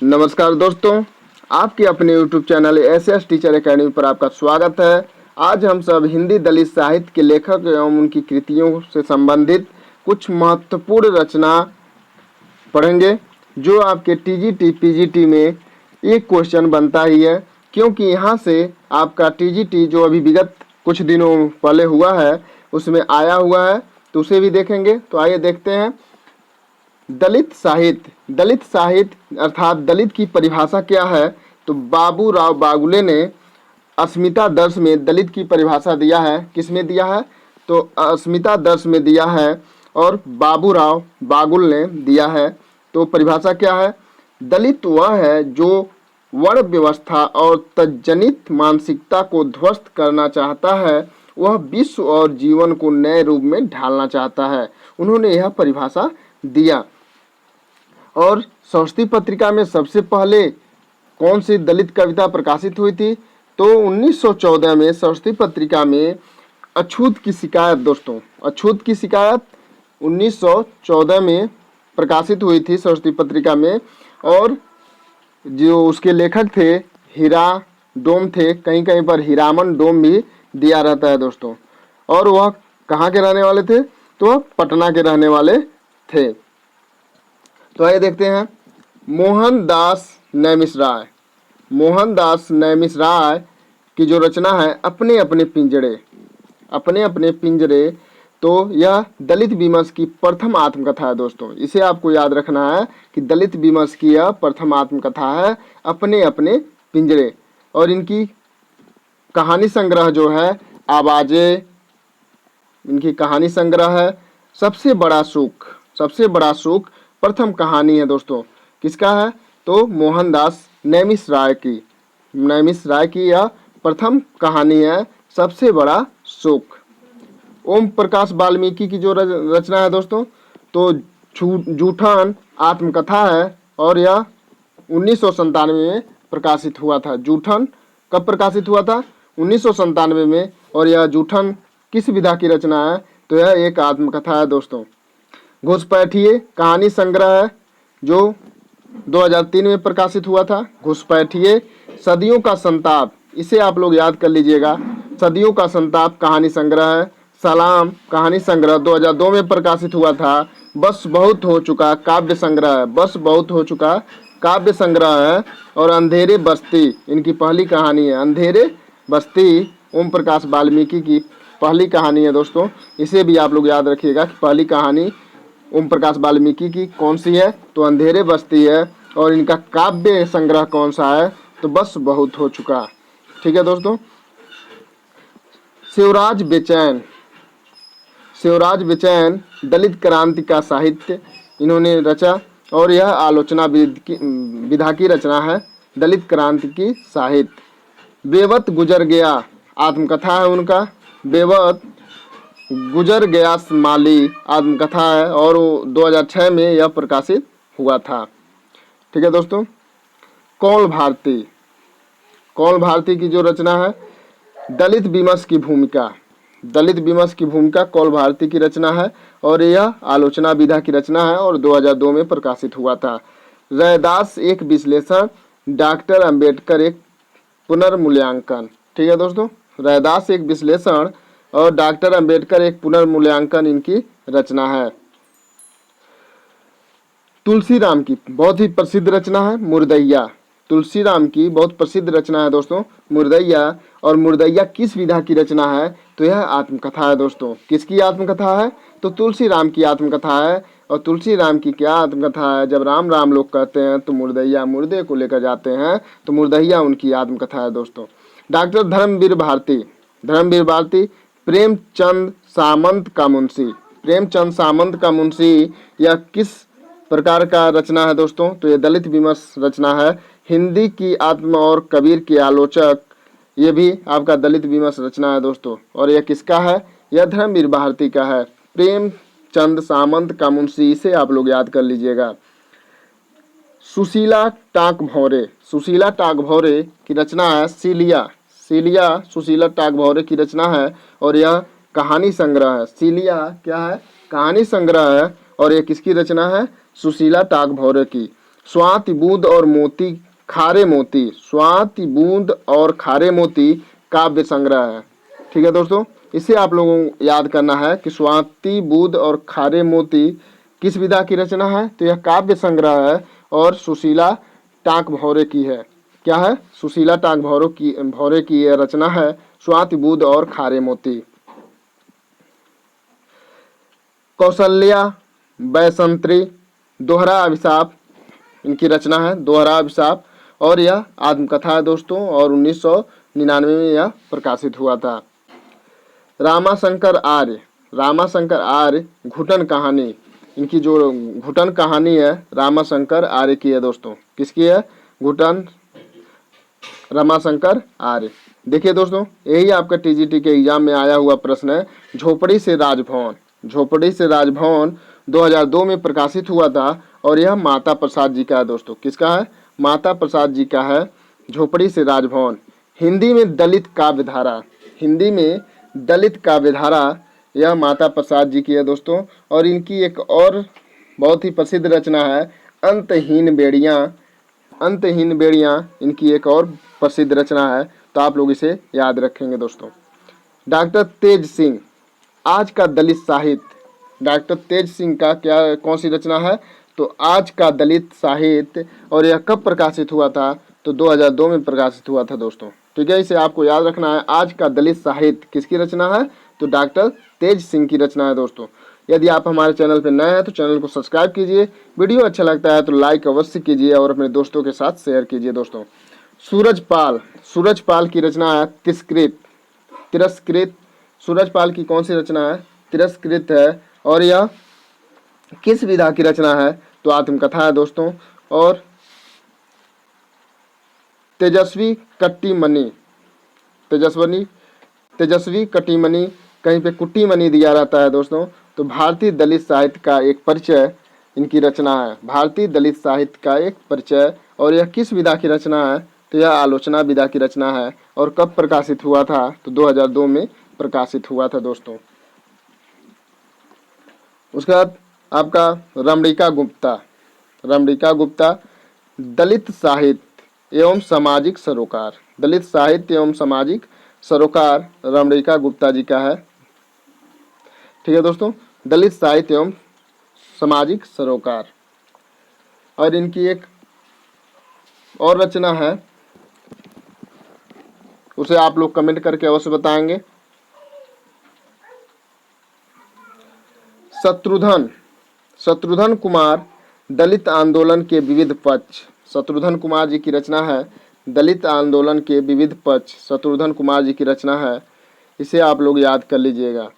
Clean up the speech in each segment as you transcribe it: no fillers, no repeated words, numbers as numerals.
नमस्कार दोस्तों, आपके अपने YouTube channel S teacher academy पर आपका स्वागत है। आज हम सब हिंदी दलित साहित्य के लेखक एवं उनकी कृतियों से संबंधित कुछ महत्वपूर्ण रचना पढ़ेंगे जो आपके टीजीटी पीजीटी में एक क्वेश्चन बनता ही है, क्योंकि यहाँ से आपका टीजीटी जो अभी विगत कुछ दिनों पहले हुआ है उसमें आया हुआ है, तो उसे भी देखेंगे। तो आइए देखते हैं। दलित साहित्य अर्थात दलित की परिभाषा क्या है? तो बाबू राव बागुले ने अस्मिता दर्श में दलित की परिभाषा दिया है। किसमें दिया है? तो अस्मिता दर्श में दिया है और बाबू राव बागुल ने दिया है। तो परिभाषा क्या है? दलित वह है जो वर्ण व्यवस्था और तज्जनित मानसिकता को ध्वस्त करना चाहता है, वह विश्व और जीवन को नए रूप में ढालना चाहता है। उन्होंने यह परिभाषा दिया। और सरस्वती पत्रिका में सबसे पहले कौन सी दलित कविता प्रकाशित हुई थी? तो 1914 में सरस्वती पत्रिका में अछूत की शिकायत, दोस्तों अछूत की शिकायत 1914 में प्रकाशित हुई थी सरस्वती पत्रिका में। और जो उसके लेखक थे हीरा डोम थे, कहीं कहीं पर हीरामन डोम भी दिया रहता है दोस्तों। और वह कहाँ के रहने वाले थे? तो वह पटना के रहने वाले थे। तो आइए देखते हैं। मोहनदास नैमिष राय की जो रचना है अपने अपने पिंजरे, तो यह दलित विमर्श की प्रथम आत्मकथा है दोस्तों। इसे आपको याद रखना है कि दलित विमर्श की यह प्रथम आत्मकथा है, अपने अपने पिंजरे। और इनकी कहानी संग्रह जो है आवाजें, इनकी कहानी संग्रह है। सबसे बड़ा सुख प्रथम कहानी है दोस्तों। किसका है? तो मोहनदास नैमिष राय की यह प्रथम कहानी है, सबसे बड़ा सुख। ओम प्रकाश वाल्मीकि की जो रचना है दोस्तों, तो जूठन आत्मकथा है और यह 1997 में प्रकाशित हुआ था। जूठन कब प्रकाशित हुआ था? 1997 में। और यह जूठन किस विधा की रचना है? तो यह एक आत्मकथा है दोस्तों। घुसपैठिए कहानी संग्रह है जो 2003 में प्रकाशित हुआ था। घुसपैठिए। सदियों का संताप, इसे आप लोग याद कर लीजिएगा। सदियों का संताप कहानी संग्रह है। सलाम कहानी संग्रह 2002 में प्रकाशित हुआ था। बस बहुत हो चुका काव्य संग्रह है। और अंधेरे बस्ती इनकी पहली कहानी है। अंधेरे बस्ती ओम प्रकाश वाल्मीकि की पहली कहानी है दोस्तों। इसे भी आप लोग याद रखिएगा कि पहली कहानी ओम प्रकाश वाल्मीकि की कौन सी है? तो अंधेरे बस्ती है। और इनका काव्य संग्रह कौन सा है? तो बस बहुत हो चुका। ठीक है दोस्तों। शिवराज बेचैन दलित क्रांति का साहित्य इन्होंने रचा और यह आलोचना विधा की रचना है, दलित क्रांति की साहित्य। बेवत गुजर गया आत्मकथा है उनका। बेवत गुजर गया माली आत्मकथा है और 2006 में यह प्रकाशित हुआ था। ठीक है दोस्तों। कौल भारती की जो रचना है दलित विमर्श की भूमिका कौल भारती की रचना है और यह आलोचना विधा की रचना है और 2002 में प्रकाशित हुआ था। रैदास एक विश्लेषण, डॉक्टर अंबेडकर एक पुनर्मूल्यांकन। ठीक है दोस्तों। रैदास एक विश्लेषण और डॉक्टर अंबेडकर एक पुनर्मूल्यांकन इनकी रचना है। तुलसीराम की बहुत ही प्रसिद्ध रचना है मुर्दैया। तुलसीराम की बहुत प्रसिद्ध रचना है दोस्तों मुर्दैया। और मुर्दैया किस विधा की रचना है? तो यह आत्मकथा है दोस्तों। किसकी आत्मकथा है? तो तुलसीराम की आत्मकथा है। और तुलसीराम की क्या आत्मकथा है? जब राम राम लोग कहते हैं तो मुर्दैया मुर्दे को लेकर जाते हैं, तो मुर्दैया उनकी आत्मकथा है दोस्तों। डॉक्टर धर्मवीर भारती प्रेमचंद सामंत का मुंशी यह किस प्रकार का रचना है दोस्तों? तो यह दलित विमर्श रचना है। हिंदी की आत्मा और कबीर के आलोचक, ये भी आपका दलित विमर्श रचना है दोस्तों। और यह किसका है? यह धर्मवीर भारती का है। प्रेमचंद सामंत का मुंशी, इसे आप लोग याद कर लीजिएगा। सुशीला टाँक भौरे की रचना है सीलिया सुशीला टाँक भौरे की रचना है और यह कहानी संग्रह है। सीलिया क्या है? कहानी संग्रह है। और यह किसकी रचना है? सुशीला टाँक भौरे की। स्वाति बूंद और मोती खारे मोती, स्वाति बूंद और खारे मोती काव्य संग्रह है। ठीक है दोस्तों, इसे आप लोगों को याद करना है कि स्वाति बूंद और खारे मोती किस विधा की रचना है, तो यह काव्य संग्रह है और सुशीला टाँक भौरे की है। क्या है? सुशीला टाँक भौरे की यह रचना है, स्वाति बूंद और खारे मोती। कौशल्या बैसंत्री दोहरा अभिशाप इनकी रचना है, दोहरा अभिशाप, और यह आत्मकथा है दोस्तों, और 1999 में यह प्रकाशित हुआ था। रामाशंकर आर्य घुटन कहानी, इनकी जो घुटन कहानी है रामाशंकर आर्य की है दोस्तों। किसकी है? घुटन रमाशंकर आर्य। देखिए दोस्तों, यही आपका टीजीटी के एग्जाम में आया हुआ प्रश्न है। झोपड़ी से राजभवन, झोपड़ी से राजभवन 2002 में प्रकाशित हुआ था और यह माता प्रसाद जी का है दोस्तों। किसका है? माता प्रसाद जी का है झोपड़ी से राजभवन। हिंदी में दलित काव्यधारा, हिंदी में दलित काव्यधारा यह माता प्रसाद जी की है दोस्तों। और इनकी एक और बहुत ही प्रसिद्ध रचना है अंतहीन बेड़ियाँ, अंतहीन बेड़ियाँ इनकी एक और प्रसिद्ध रचना है, तो आप लोग इसे याद रखेंगे दोस्तों। डॉक्टर तेज सिंह, आज का दलित साहित्य, डॉक्टर तेज सिंह का क्या कौन सी रचना है, तो आज का दलित साहित्य, और यह कब प्रकाशित हुआ था, तो 2002 में प्रकाशित हुआ था दोस्तों। ठीक है, इसे आपको याद रखना है। आज का दलित साहित्य किसकी रचना है, तो डॉक्टर तेज सिंह की रचना है दोस्तों। यदि आप हमारे चैनल पर नए हैं तो चैनल को सब्सक्राइब कीजिए, वीडियो अच्छा लगता है तो लाइक अवश्य कीजिए और अपने दोस्तों के साथ शेयर कीजिए दोस्तों। सूरजपाल की रचना है तिरस्कृत। सूरजपाल की कौन सी रचना है? तिरस्कृत है, और यह किस विधा की रचना है, तो आत्मकथा है दोस्तों। और तेजस्वी कट्टीमणि, कहीं पे कुट्टीमणि दिया रहता है दोस्तों, तो भारतीय दलित साहित्य का एक परिचय इनकी रचना है, भारतीय दलित साहित्य का एक परिचय। और यह किस विधा की रचना है, तो यह आलोचना विधा की रचना है, और कब प्रकाशित हुआ था, तो 2002 में प्रकाशित हुआ था दोस्तों। उसके बाद आपका रमणिका गुप्ता दलित साहित्य एवं सामाजिक सरोकार, दलित साहित्य एवं सामाजिक सरोकार रमणिका गुप्ता जी का है। ठीक है दोस्तों, दलित साहित्य एवं सामाजिक सरोकार। और इनकी एक और रचना है, उसे आप लोग कमेंट करके अवश्य बताएंगे। शत्रुघ्न कुमार दलित आंदोलन के विविध पक्ष, शत्रुघ्न कुमार जी की रचना है दलित आंदोलन के विविध पक्ष, शत्रुघ्न कुमार जी की रचना है। इसे आप लोग याद कर लीजिएगा।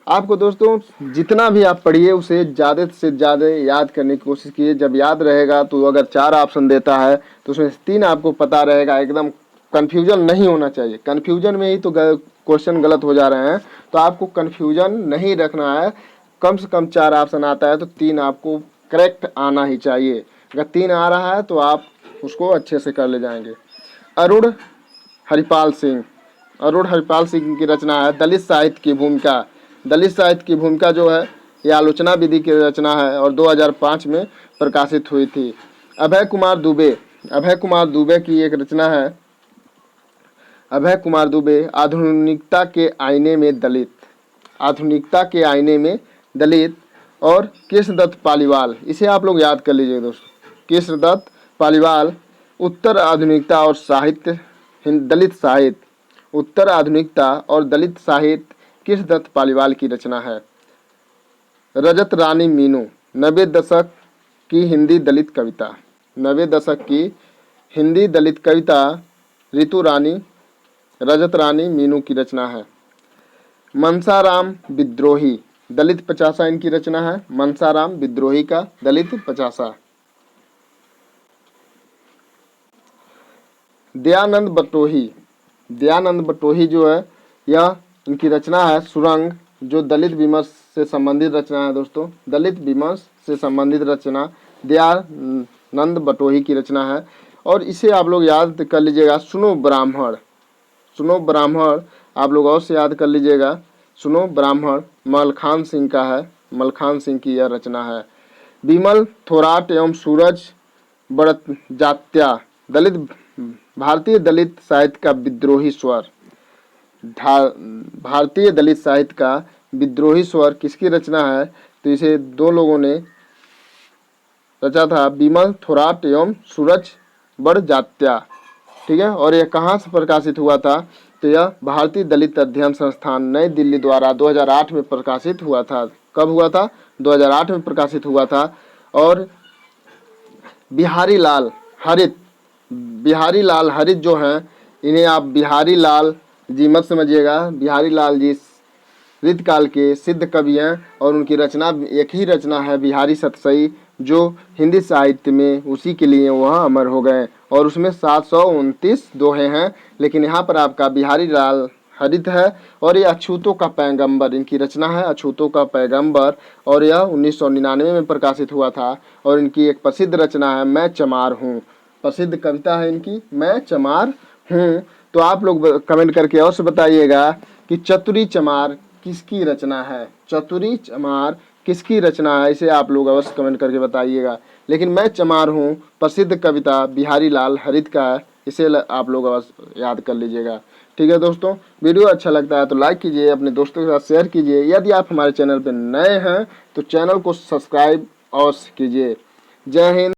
आपको दोस्तों जितना भी आप पढ़िए उसे ज़्यादा से ज़्यादा याद करने की कोशिश कीजिए। जब याद रहेगा तो अगर 4 ऑप्शन देता है तो उसमें 3 आपको पता रहेगा, एकदम कन्फ्यूजन नहीं होना चाहिए। कन्फ्यूजन में ही तो क्वेश्चन गलत हो जा रहे हैं, तो आपको कन्फ्यूजन नहीं रखना है। कम से कम 4 ऑप्शन आता है तो 3 आपको करेक्ट आना ही चाहिए। अगर 3 आ रहा है तो आप उसको अच्छे से कर ले जाएंगे। अरुण हरिपाल सिंह की रचना है दलित साहित्य की भूमिका। दलित साहित्य की भूमिका जो है यह आलोचना विधि की रचना है और 2005 में प्रकाशित हुई थी। अभय कुमार दुबे की एक रचना है, अभय कुमार दुबे आधुनिकता के आईने में दलित, आधुनिकता के आईने में दलित। और कृष्णदत्त पालीवाल, इसे आप लोग याद कर लीजिए दोस्तों। कृष्णदत्त पालीवाल उत्तर आधुनिकता और साहित्य, दलित साहित्य, उत्तर आधुनिकता और दलित साहित्य कृष्णदत्त पालीवाल की रचना है। रजत रानी मीनू 90 दशक की हिंदी दलित कविता, 90 दशक की हिंदी दलित कविता रजत रानी मीनू की रचना है। मनसाराम विद्रोही दलित 50 इनकी रचना है, मनसाराम विद्रोही का दलित 50। दयानंद बटोही जो है यह इनकी रचना है सुरंग, जो दलित विमर्श से संबंधित रचना है दोस्तों। दलित विमर्श से संबंधित रचना दयानंद बटोही की रचना है। और इसे आप लोग याद कर लीजिएगा। सुनो ब्राह्मण आप लोग और से याद कर लीजिएगा। सुनो ब्राह्मण मलखान सिंह का है, मलखान सिंह की यह रचना है। विमल थोराट एवं सूरज बढ़त जात्या दलित भारतीय दलित साहित्य का विद्रोही स्वर। भारतीय दलित साहित्य का विद्रोही स्वर किसकी रचना है? तो इसे दो लोगों ने रचा था, बिमल थोराट एवं सूरज बड़जात्या। ठीक है, और यह कहाँ से प्रकाशित हुआ था? तो यह भारतीय दलित अध्ययन संस्थान नई दिल्ली द्वारा 2008 में प्रकाशित हुआ था। कब हुआ था? 2008 में प्रकाशित हुआ था। और बिहारी लाल हरित जो हैं, इन्हें आप बिहारी लाल जी मत समझिएगा। बिहारी लाल जी रीतकाल के सिद्ध कवि हैं और उनकी रचना एक ही रचना है बिहारी सतसई, जो हिंदी साहित्य में उसी के लिए वह अमर हो गए और उसमें 729 दोहे हैं। लेकिन यहाँ पर आपका बिहारी लाल हरित है और ये अछूतों का पैगंबर, इनकी रचना है अछूतों का पैगंबर, और यह 1999 में प्रकाशित हुआ था। और इनकी एक प्रसिद्ध रचना है मैं चमार हूँ, प्रसिद्ध कविता है इनकी मैं चमार हूँ। तो आप लोग कमेंट करके अवश्य बताइएगा कि चतुरी चमार किसकी रचना है? चतुरी चमार किसकी रचना है? इसे आप लोग अवश्य कमेंट करके बताइएगा। लेकिन मैं चमार हूँ प्रसिद्ध कविता बिहारी लाल हरित का है, इसे आप लोग अवश्य याद कर लीजिएगा। ठीक है दोस्तों, वीडियो अच्छा लगता है तो लाइक कीजिए, अपने दोस्तों के साथ शेयर कीजिए। यदि आप हमारे चैनल पर नए हैं तो चैनल को सब्सक्राइब अवश्य कीजिए। जय हिंद।